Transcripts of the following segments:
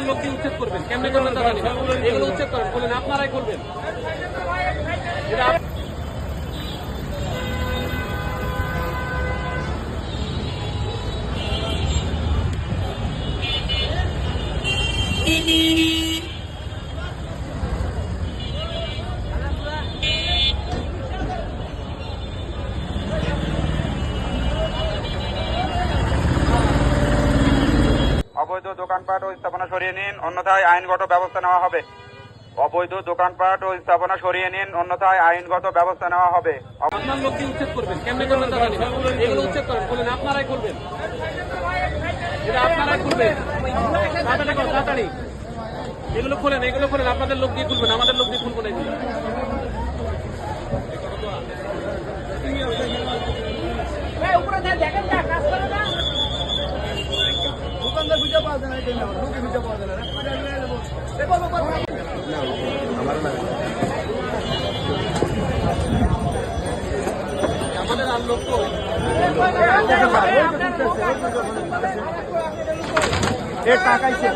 আপনার লোক দিয়ে উচ্ছেদ করবেন, কেমনে করবেন তা জানি না। এগুলো উচ্ছেদ করেন, বলেন আপনারাই করবেন। এটা অবৈধ দোকানপাট ও স্থাপনা সরিয়ে নিন, অন্যথায় আইনগত ব্যবস্থা নেওয়া হবে। অবৈধ দোকানপাট ও স্থাপনা সরিয়ে নিন, অন্যথায় আইনগত ব্যবস্থা নেওয়া হবে। আপনার লোক দিয়ে উচ্ছেদ করবেন, কেমনে করবেন তা জানি না। এগুলো উচ্ছেদ করেন, বলেন আপনারাই করবেন। এটা আপনারাই করবেন, তাড়াতাড়ি করো, তাড়াতাড়ি। এগুলো খোলেন, এগুলো খোলেন, আপনাদের লোক দিয়ে খুলবেন, আমাদের লোক দিয়ে খুলবো না এগুলো। দোকানদার বুঝে পাওয়া যায় না, লোকে বুঝে পাওয়া যায় না। আমাদের আর লোক তো টাকাইছে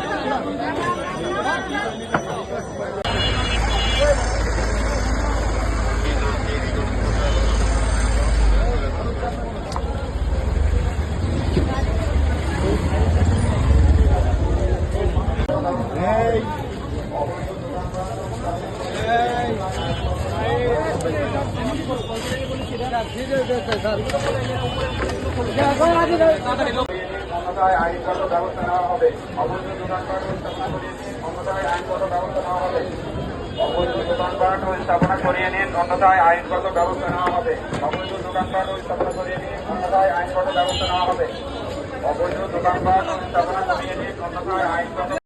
অন্যথায় আইনগত ব্যবস্থা নেওয়া হবে। অবৈধ দোকানপাট ও স্থাপনা সরিয়ে নিন, অন্যথায় আইনগত ব্যবস্থা নেওয়া হবে। অবৈধ দোকানপাট ও স্থাপনা সরিয়ে নিন, অন্যথায় আইনগত ব্যবস্থা নেওয়া হবে। অবৈধ দোকানপাট ও স্থাপনা সরিয়ে নিন, অন্যথায় আইনগত ব্যবস্থা নেওয়া হবে। অবৈধ দোকানপাট ও স্থাপনা সরিয়ে নিন, অন্যথায় আইনগত